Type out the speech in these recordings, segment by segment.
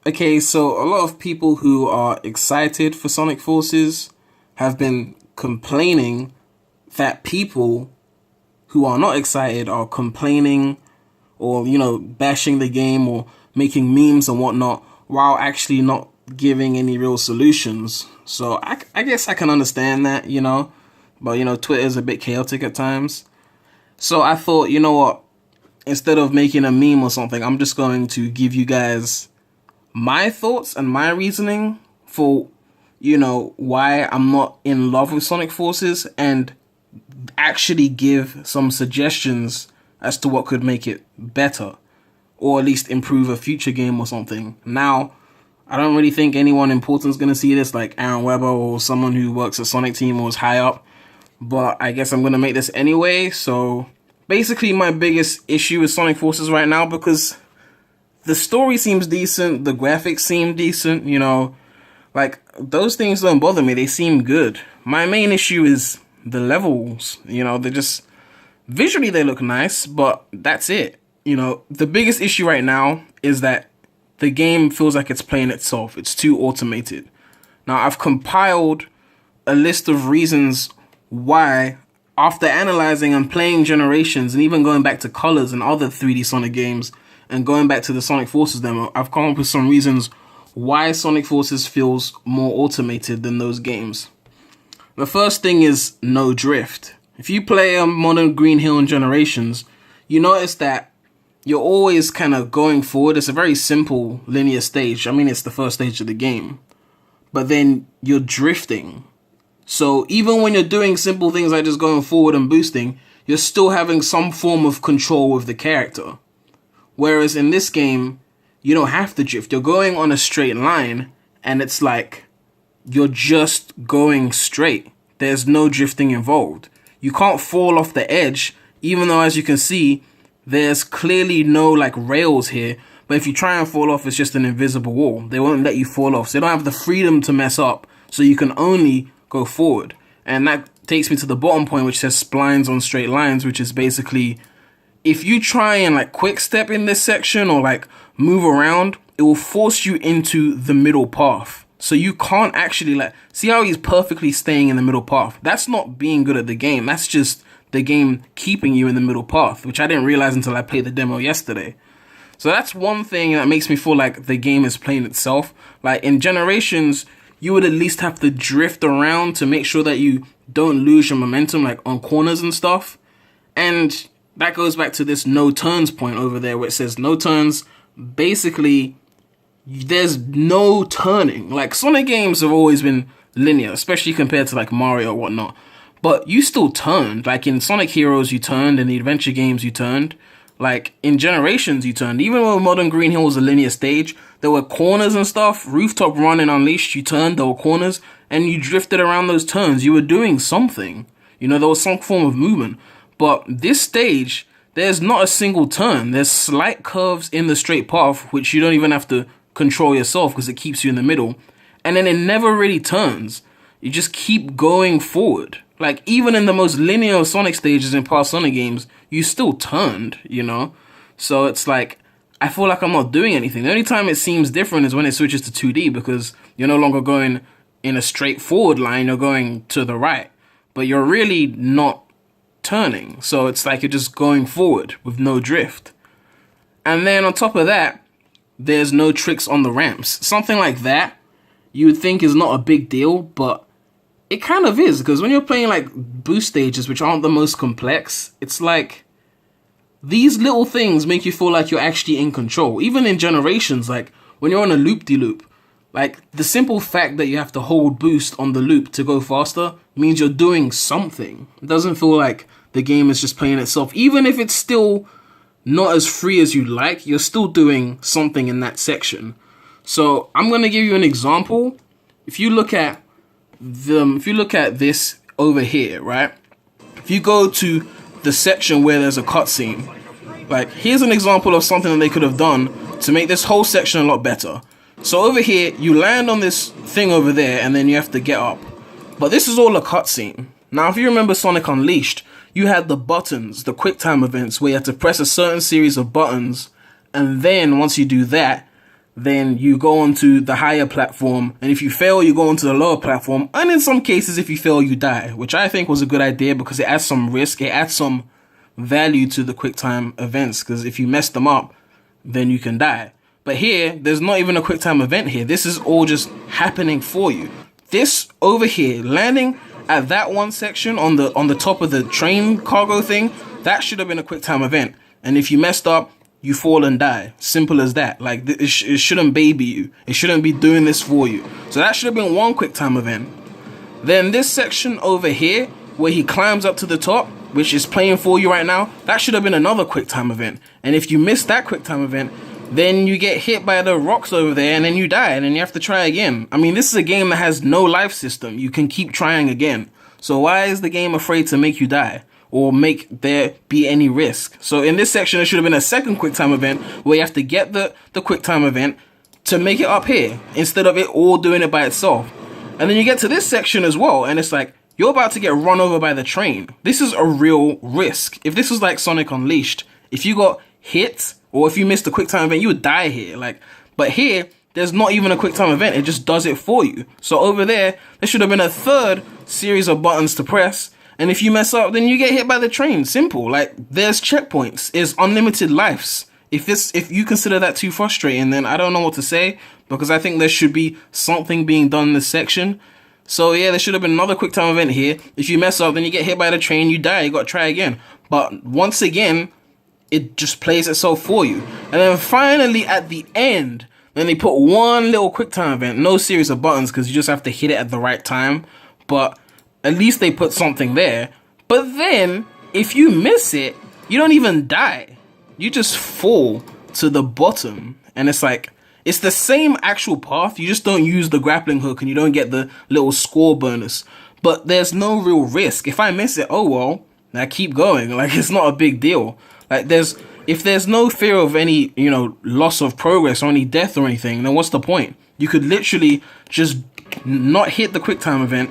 Okay, so a lot of people who are excited for Sonic Forces have been complaining that people who are not excited are complaining or, bashing the game or making memes and whatnot while actually not giving any real solutions. So I guess I can understand that, but, Twitter is a bit chaotic at times. So I thought, you know what, instead of making a meme or something, I'm just going to give you guys my thoughts and my reasoning for, why I'm not in love with Sonic Forces and actually give some suggestions as to what could make it better or at least improve a future game or something. Now, I don't really think anyone important is going to see this, like Aaron Weber or someone who works at Sonic Team or is high up, but I guess I'm going to make this anyway. So basically my biggest issue with Sonic Forces right now, because the story seems decent, the graphics seem decent, like those things don't bother me, they seem good. My main issue is the levels, they're just, visually they look nice, but that's it. The biggest issue right now is that the game feels like it's playing itself, it's too automated. Now I've compiled a list of reasons why, after analyzing and playing Generations and even going back to Colors and other 3D Sonic games, and going back to the Sonic Forces demo, I've come up with some reasons why Sonic Forces feels more automated than those games. The first thing is no drift. If you play Modern Green Hill and Generations, you notice that you're always kind of going forward. It's a very simple linear stage. I mean, it's the first stage of the game. But then you're drifting. So even when you're doing simple things like just going forward and boosting, you're still having some form of control with the character. Whereas in this game, you don't have to drift. You're going on a straight line, and it's like you're just going straight. There's no drifting involved. You can't fall off the edge, even though, as you can see, there's clearly no rails here. But if you try and fall off, it's just an invisible wall. They won't let you fall off. So they don't have the freedom to mess up. So you can only go forward. And that takes me to the bottom point, which says splines on straight lines, which is basically, if you try and quick step in this section or move around, it will force you into the middle path. So you can't actually see how he's perfectly staying in the middle path. That's not being good at the game. That's just the game keeping you in the middle path, which I didn't realize until I played the demo yesterday. So that's one thing that makes me feel like the game is playing itself. Like in Generations, you would at least have to drift around to make sure that you don't lose your momentum on corners and stuff. And that goes back to this no turns point over there where it says no turns. Basically, there's no turning. Sonic games have always been linear, especially compared to Mario or whatnot. But you still turned. In Sonic Heroes, you turned. In the adventure games, you turned. In Generations, you turned. Even though Modern Green Hill was a linear stage, there were corners and stuff. Rooftop Run and Unleashed, you turned. There were corners. And you drifted around those turns. You were doing something. There was some form of movement. But this stage, there's not a single turn. There's slight curves in the straight path, which you don't even have to control yourself because it keeps you in the middle. And then it never really turns. You just keep going forward. Even in the most linear Sonic stages in past Sonic games, you still turned, So it's I feel like I'm not doing anything. The only time it seems different is when it switches to 2D, because you're no longer going in a straightforward line, you're going to the right. But you're really not turning. So it's you're just going forward with no drift. And then on top of that, there's no tricks on the ramps. Something like that, you would think is not a big deal, but it kind of is, because when you're playing boost stages, which aren't the most complex, it's these little things make you feel like you're actually in control. Even in Generations, when you're on a loop-de-loop, the simple fact that you have to hold boost on the loop to go faster means you're doing something. It doesn't feel like the game is just playing itself. Even if it's still not as free as you'd like, you're still doing something in that section. So I'm going to give you an example. If you look at this over here, right? If you go to the section where there's a cutscene, here's an example of something that they could have done to make this whole section a lot better. So over here, you land on this thing over there, and then you have to get up. But this is all a cutscene. Now, if you remember Sonic Unleashed, you had the buttons, the QuickTime events, where you had to press a certain series of buttons, and then once you do that, then you go onto the higher platform, and if you fail, you go onto the lower platform, and in some cases, if you fail, you die, which I think was a good idea because it adds some risk, it adds some value to the QuickTime events, because if you mess them up, then you can die. But here, there's not even a QuickTime event here. This is all just happening for you. This over here, landing at that one section on the top of the train cargo thing, that should have been a QuickTime event. And if you messed up, you fall and die. Simple as that. Like, it shouldn't baby you. It shouldn't be doing this for you. So that should have been one QuickTime event. Then this section over here, where he climbs up to the top, which is playing for you right now, that should have been another QuickTime event. And if you miss that QuickTime event, then you get hit by the rocks over there, and then you die, and then you have to try again. I mean, this is a game that has no life system. You can keep trying again. So why is the game afraid to make you die? Or make there be any risk? So in this section, there should have been a second QuickTime event where you have to get the QuickTime event to make it up here, instead of it all doing it by itself. And then you get to this section as well, and it's like, you're about to get run over by the train. This is a real risk. If this was like Sonic Unleashed, if you got hit, or if you missed a QuickTime event, you would die here. Like, but here, there's not even a QuickTime event. It just does it for you. So over there should have been a third series of buttons to press. And if you mess up, then you get hit by the train. Simple. Like, there's checkpoints. There's unlimited lives. If you consider that too frustrating, then I don't know what to say, because I think there should be something being done in this section. So yeah, there should have been another QuickTime event here. If you mess up, then you get hit by the train, you die, you gotta try again. But once again, it just plays itself for you. And then finally at the end, then they put one little QuickTime event, no series of buttons, because you just have to hit it at the right time. But at least they put something there. But then, if you miss it, you don't even die. You just fall to the bottom. And it's like, it's the same actual path, you just don't use the grappling hook and you don't get the little score bonus. But there's no real risk. If I miss it, oh well, I keep going. Like, it's not a big deal. Like, if there's no fear of any, loss of progress or any death or anything, then what's the point? You could literally just not hit the QuickTime event,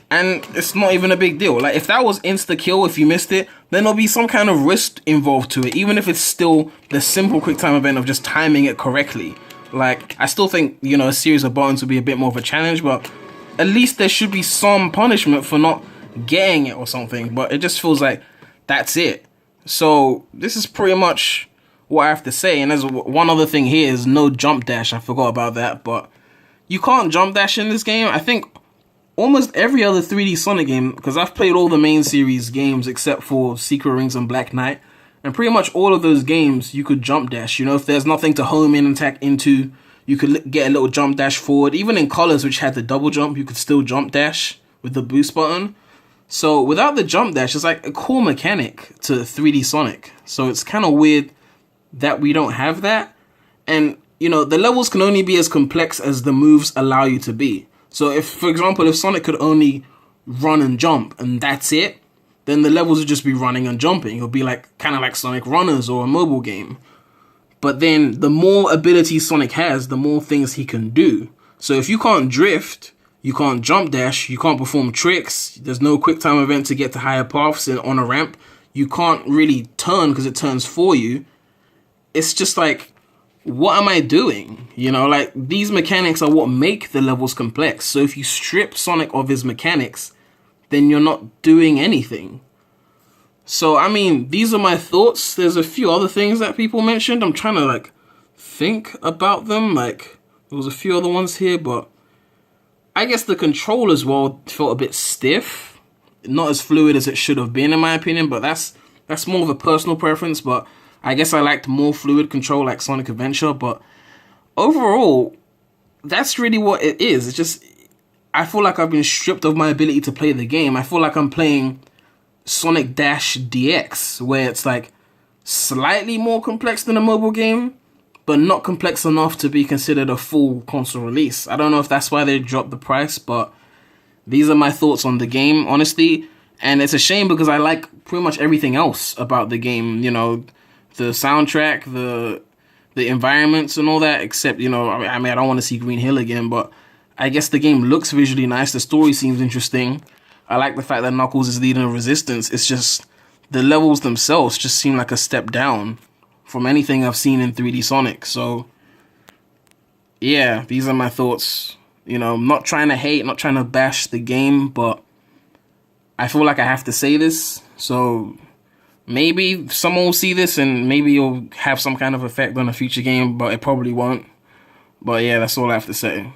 and it's not even a big deal. Like, if that was insta-kill, if you missed it, then there'll be some kind of risk involved to it, even if it's still the simple QuickTime event of just timing it correctly. Like, I still think, a series of buttons would be a bit more of a challenge, but at least there should be some punishment for not getting it or something. But it just feels like that's it. So this is pretty much what I have to say. And there's one other thing here is no jump dash. I forgot about that, but you can't jump dash in this game. I think almost every other 3D Sonic game, because I've played all the main series games except for Secret Rings and Black Knight, and pretty much all of those games you could jump dash. If there's nothing to home in and attack into, you could get a little jump dash forward. Even in Colors, which had the double jump, you could still jump dash with the boost button. So without the jump dash, it's like a cool mechanic to 3D Sonic. So it's kind of weird that we don't have that. And, the levels can only be as complex as the moves allow you to be. So if, for example, if Sonic could only run and jump and that's it, then the levels would just be running and jumping. It'll be like kind of like Sonic Runners or a mobile game. But then the more abilities Sonic has, the more things he can do. So if you can't drift, you can't jump dash, you can't perform tricks, there's no QuickTime event to get to higher paths on a ramp, you can't really turn because it turns for you. It's just like, what am I doing? Like, these mechanics are what make the levels complex. So if you strip Sonic of his mechanics, then you're not doing anything. So, I mean, these are my thoughts. There's a few other things that people mentioned. I'm trying to, think about them. There was a few other ones here, but I guess the control as well felt a bit stiff. Not as fluid as it should have been, in my opinion, but that's more of a personal preference. But I guess I liked more fluid control like Sonic Adventure. But overall, that's really what it is. It's just, I feel like I've been stripped of my ability to play the game. I feel like I'm playing Sonic Dash DX, where it's like slightly more complex than a mobile game, but not complex enough to be considered a full console release. I don't know if that's why they dropped the price, but these are my thoughts on the game, honestly. And it's a shame because I like pretty much everything else about the game. The soundtrack, the environments and all that, except, I don't want to see Green Hill again, but I guess the game looks visually nice. The story seems interesting. I like the fact that Knuckles is leading a resistance. It's just, the levels themselves just seem like a step down from anything I've seen in 3D Sonic. So, yeah, these are my thoughts. You know, I'm not trying to hate, not trying to bash the game, but I feel like I have to say this. So maybe someone will see this and maybe it'll have some kind of effect on a future game, but it probably won't. But yeah, that's all I have to say.